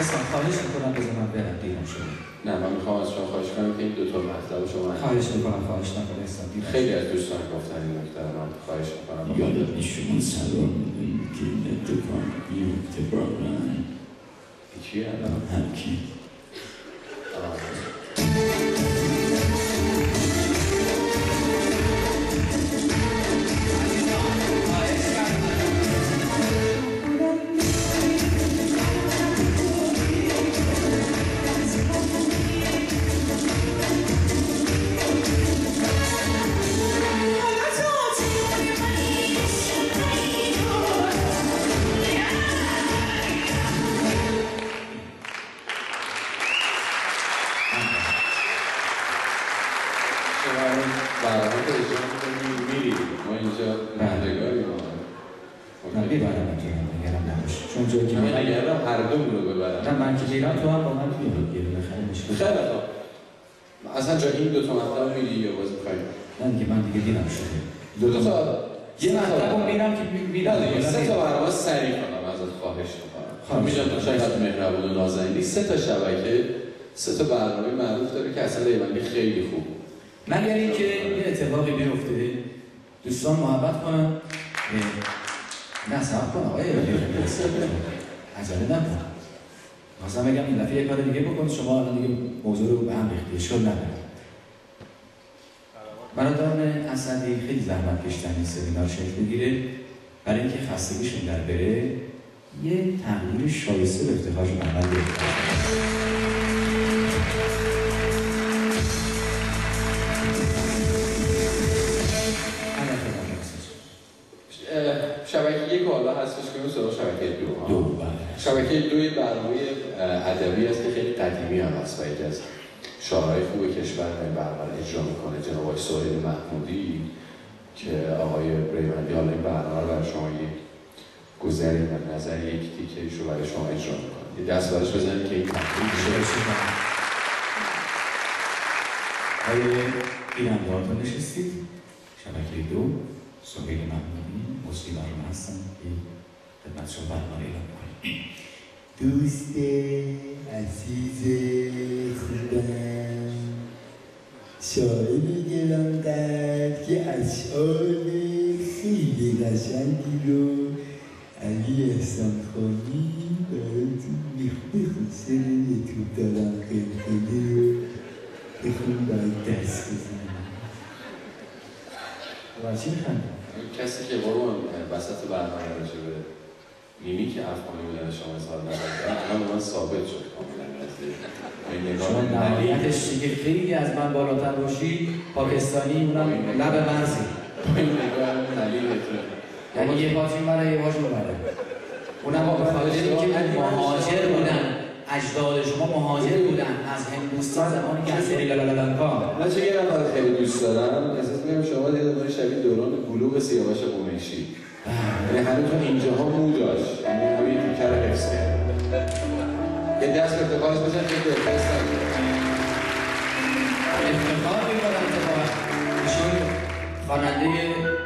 احسان خواهش میکنم بذار من برم دیرم شده. نه من میخوام از شما خواهش کنم که این دوتا مطلب شما خواهش میکنم خواهش نکنم احسان دیرم. خیلی از دوستان گفتن این نکته رو من خواهش میکنم. یادت شما سلام میدونید که این اتفاق میفته واقعا چیه الان؟ هر کی تو هم با من میگیری بخره مشکل. خیلی خوب. اصلا جا این دوتا مطلب میری یا باز میخوایی؟ نه دیگه من دیگه دیرم شده. دو تا یه مطلب رو میرم که میرم دیگه. سه تا برنامه سریع کنم ازت خواهش میکنم. میدونم تو چقدر مهربون و نازنینی. سه تا شبکه، سه تا برنامه معروف داره که اصلا ریوندی خیلی خوب. مگر اینکه یه اتفاقی بیفته دوستان محبت کنن نه صبر کن آقای عجله نکن. مثلا بگم این دفعه یه کار دیگه بکنید شما الان دیگه موضوع رو به هم ریختی اشکال نداره. برادران اسدی خیلی زحمت کشیدن این سمینار شکل بگیره برای اینکه خستگیشون در بره یه تغییر شایسته به افتخارشون عمل بیفته. شبکه یک حالا هستش که سراغ شبکه دو. شبکه دوی برنامه ادبی است که خیلی قدیمی هم هست و یکی از شاعرای خوب کشور این برنامه اجرا میکنه جناب آقای سهیل محمودی که آقای ریوندی حالا این برنامه رو برای شما یک گذری و نظری یک تیکه‌ایش رو برای شما اجرا میکنه. یه دست برش بزنید که این تحقیق بشه. آقای ایرنده‌ها نشستید شبکه دو سهیل محمودی موسیقی برنامه هستن که خدمت شما برنامه اعلام میکنیم. دوست عزیز خودم شاعری گرانقدر که اشعار خیلی قشنگی رو علی احسان خانی براتون بخصوص یوتیوب دارم خیلی رو بخون باید دست بزنم. و چی میخوانده؟ کسی که قربان وسط برنامه راجع به میمی که افغانی بودن شما اظهار نظر کردن الان به من ثابت شد کاملا. شما نهایتش دیگه خیلی از من بالاتر باشی پاکستانی اونم لب مرزی. این نگاه دلیلتونه. یعنی یه پاچین برای یه پاچ ببره. اونم با بخاطر که مهاجر بودن اجداد شما مهاجر بودن از هندوستان زمانی که از سریلالالانکا. من چه یه نفر خیلی دوست دارم احساس می‌کنم شما دیگه دارید شبیه دوران بلوغ سیاوش قمیشی. یعنی هنوز اینجاها مو داشت. یعنی روی تیکه رو حفظ کرد. یه دست به افتخارش بزن که دلخواست نکنه. افتخار می‌کنم اتفاقا. ایشون خواننده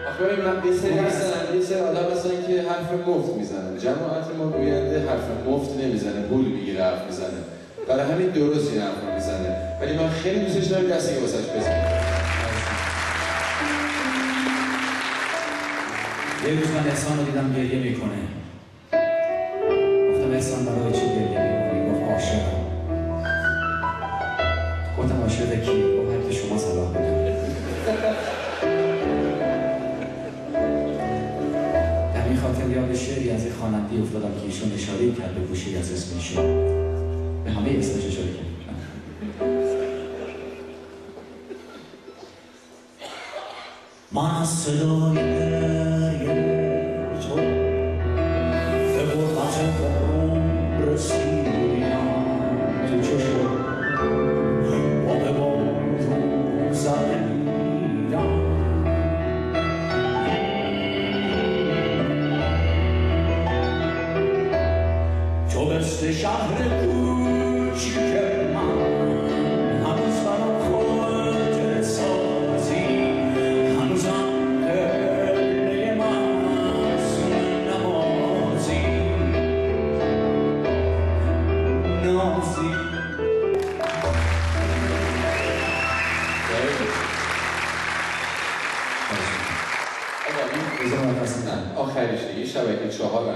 آخه من یه سری آدم هستن که حرف مفت میزنن. جماعت ما گوینده حرف مفت نمیزنه، پول میگیره حرف میزنه. برای همین درست این حرف میزنه. ولی من خیلی دوستش دارم دستی واسش بزنم. یه روز من احسان رو دیدم گریه میکنه. گفتم احسان برای چی گریه میکنی؟ گفت عاشقم. گفتم عاشق کی؟ گفت هر که شما صلاح بده. در این خاطر یاد شعری از این خواننده افتادم که ایشون اشاره کرد به گوشه از اسم ایشون. به همه اسمش اشاره کرد. من از صدای گریه تو به غربت قوم رسیدم تو چشم و به بارون زدیدم تو مثل شهر کوچیک من هنوز برام خاطره سازی هنوزم نازی. آخریش دیگه شبکه 4